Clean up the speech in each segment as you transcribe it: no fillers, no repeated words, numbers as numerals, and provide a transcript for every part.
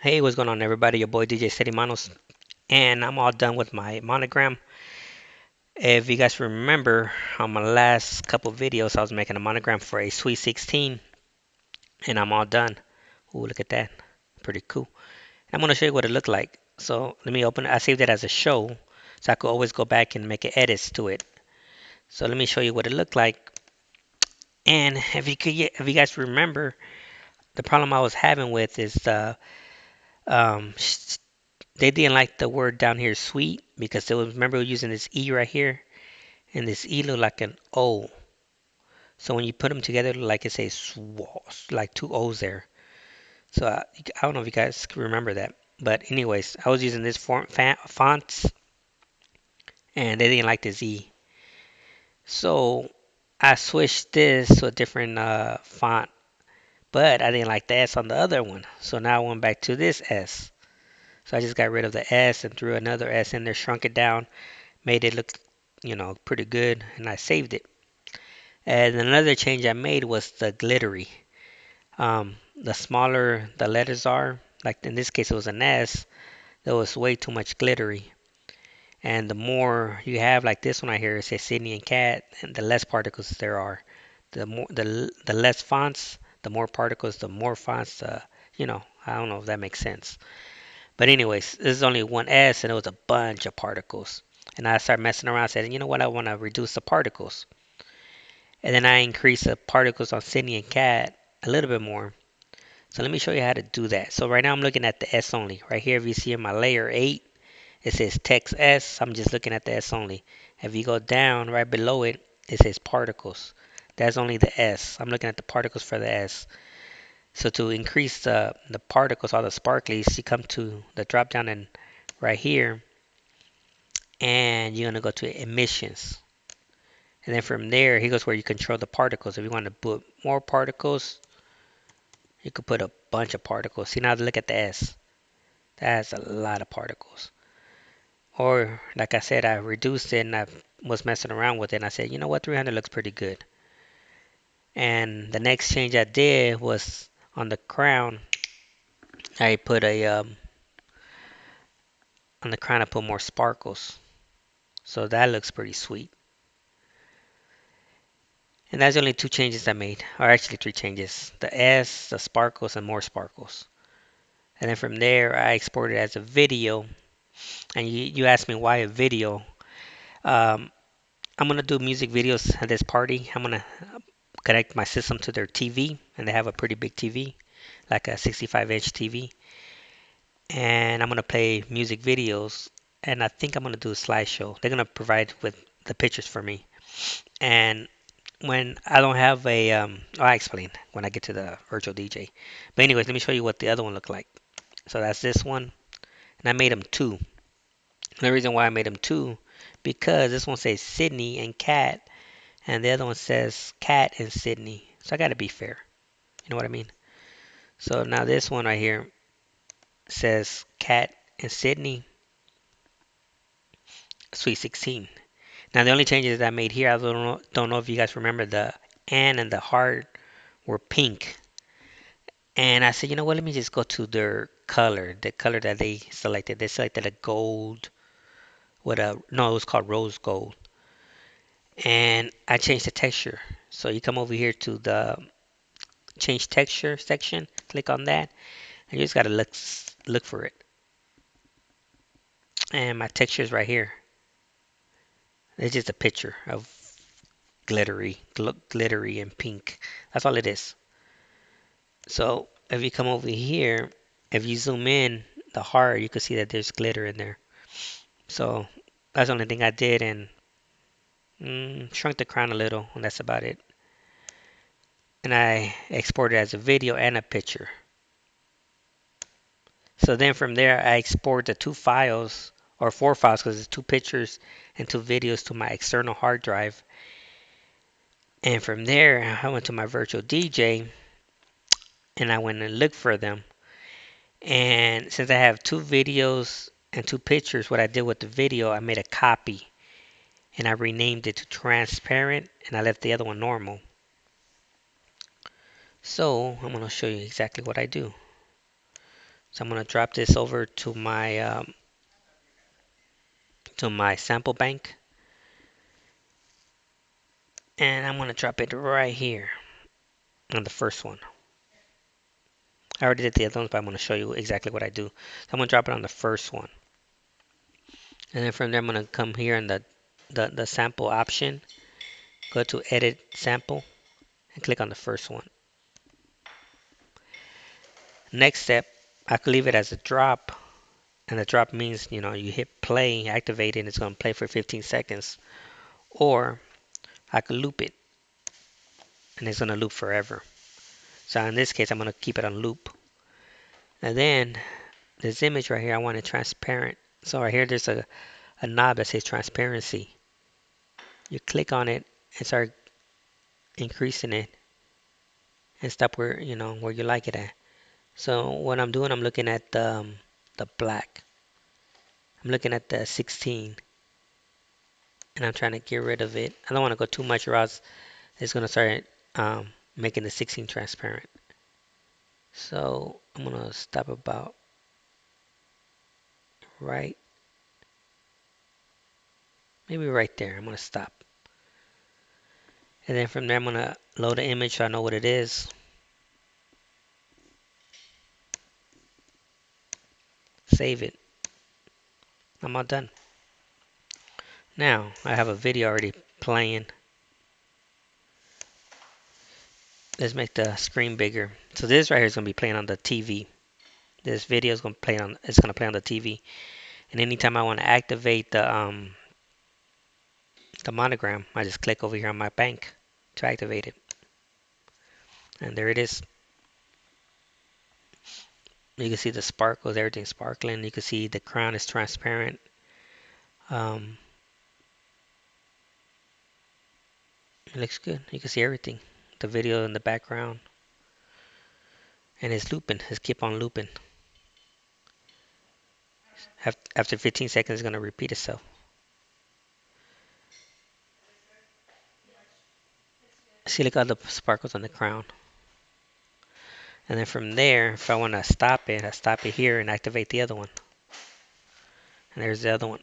Hey, what's going on, everybody? Your boy DJ Steady Manos, and I'm all done with my monogram. If you guys remember, on my last couple videos, I was making a monogram for a Sweet 16, and I'm all done. Ooh, look at that. Pretty cool. I'm going to show you what it looked like. So let me open it. I saved it as a show, so I could always go back and make edits to it. So let me show you what it looked like. And if you guys remember, the problem I was having with is um, they didn't like the word down here sweet because they was remember using this E right here, and this E look like an O. So when you put them together, it look like it says SWAS, like two O's there. So I don't know if you guys can remember that. But anyways, I was using this fonts, and they didn't like this E. So I switched this to a different font, but I didn't like the S on the other one. So now I went back to this S. So I just got rid of the S and threw another S in there, shrunk it down, made it look, pretty good, and I saved it. And another change I made was the glittery. The smaller the letters are, like in this case it was an S, there was way too much glittery. And the more you have, like this one right here, it says Sydney and Cat, and the less particles there are. The less fonts, the more particles, the more fonts, I don't know if that makes sense. But anyways, this is only one S and it was a bunch of particles. And I started messing around saying, you know what, I want to reduce the particles. And then I increased the particles on Sydney and Cat a little bit more. So let me show you how to do that. So right now I'm looking at the S only. Right here, if you see in my layer 8, it says text S. I'm just looking at the S only. If you go down right below it, it says particles. That's only the S. I'm looking at the particles for the S. So to increase the particles, all the sparklies, you come to the drop down and right here, and you're gonna go to emissions. And then from there, here goes where you control the particles. If you want to put more particles, you could put a bunch of particles. See, now look at the S. That's a lot of particles. Or, like I said, I reduced it and I was messing around with it. And I said, you know what, 300 looks pretty good. And the next change I did was on the crown. I put on the crown, I put more sparkles. So that looks pretty sweet. And that's the only two changes I made, or actually three changes: the S, the sparkles, and more sparkles. And then from there, I exported it as a video. And you asked me why a video. Um, I'm gonna do music videos at this party. I'm gonna connect my system to their TV, and they have a pretty big TV, like a 65-inch TV. And I'm gonna play music videos, and I think I'm gonna do a slideshow. They're gonna provide with the pictures for me. And when I don't have I explain when I get to the virtual DJ. But anyways, let me show you what the other one looked like. So that's this one, and I made them two. The reason why I made them two, because this one says Sydney and Cat, and the other one says Cat and Sydney. So I gotta be fair. You know what I mean? So now this one right here says Cat and Sydney, Sweet 16. Now the only changes I made here, I don't know if you guys remember the and the heart were pink. And I said, you know what, let me just go to their color, the color that they selected. They selected a gold with no, it was called rose gold. And I changed the texture. So you come over here to the change texture section, click on that, and you just gotta look for it. And my texture is right here. It's just a picture of glittery and pink. That's all it is. So if you come over here, if you zoom in the heart, you can see that there's glitter in there. So that's the only thing I did, and shrunk the crown a little, and that's about it. And I exported as a video and a picture. So then from there, I export the two files, or four files, because it's two pictures and two videos to my external hard drive. And from there, I went to my virtual DJ and I went and looked for them. And since I have two videos and two pictures, what I did with the video, I made a copy and I renamed it to transparent and I left the other one normal. So I'm going to show you exactly what I do. So I'm gonna drop this over to my sample bank, and I'm gonna drop it right here on the first one. I already did the other ones, but I'm gonna show you exactly what I do. So I'm gonna drop it on the first one, and then from there I'm gonna come here in the sample option, go to edit sample, and click on the first one. Next step, I could leave it as a drop, and the drop means you hit play, activate it, and it's gonna play for 15 seconds. Or I could loop it, and it's gonna loop forever. So in this case, I'm gonna keep it on loop. And then this image right here, I want it transparent. So right here, there's a knob that says transparency. You click on it and start increasing it and stop where you like it at. So what I'm doing, I'm looking at the black. I'm looking at the 16, and I'm trying to get rid of it. I don't want to go too much, or else it's gonna start making the 16 transparent. So I'm gonna stop about right, maybe right there. I'm gonna stop, and then from there I'm gonna load the image so I know what it is. Save it. I'm all done. Now I have a video already playing. Let's make the screen bigger. So this right here is gonna be playing on the TV. This video is gonna play on. It's gonna play on the TV. And anytime I want to activate the monogram, I just click over here on my bank to activate it. And there it is. You can see the sparkles, everything sparkling. You can see the crown is transparent. Um, it looks good. You can see everything. The video in the background. And it's looping. It's keep on looping. After 15 seconds, it's going to repeat itself. See, look at the sparkles on the crown. And then from there, if I want to stop it, I stop it here and activate the other one. And there's the other one.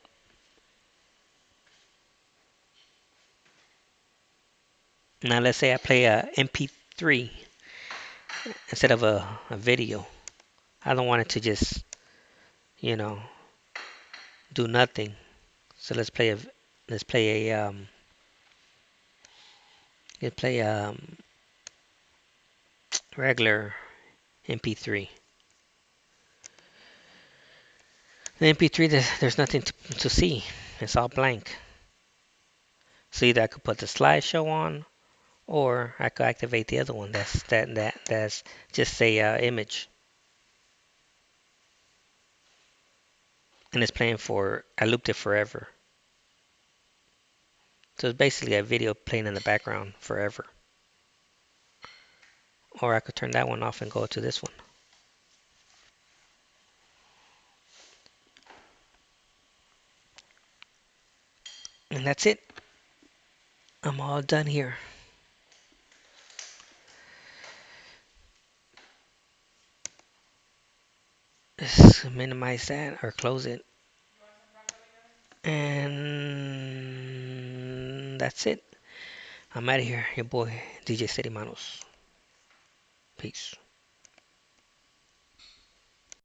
Now let's say I play a MP3 instead of a video. I don't want it to just, you know, do nothing. So let's play a regular MP3. The MP3, there's nothing to see. It's all blank. So either I could put the slideshow on, or I could activate the other one. That's just a image, and it's playing for. I looped it forever. So it's basically a video playing in the background forever. Or I could turn that one off and go to this one. And that's it. I'm all done here. Just minimize that or close it. And that's it. I'm out of here. Your boy, DJ Steady Manos. Peace.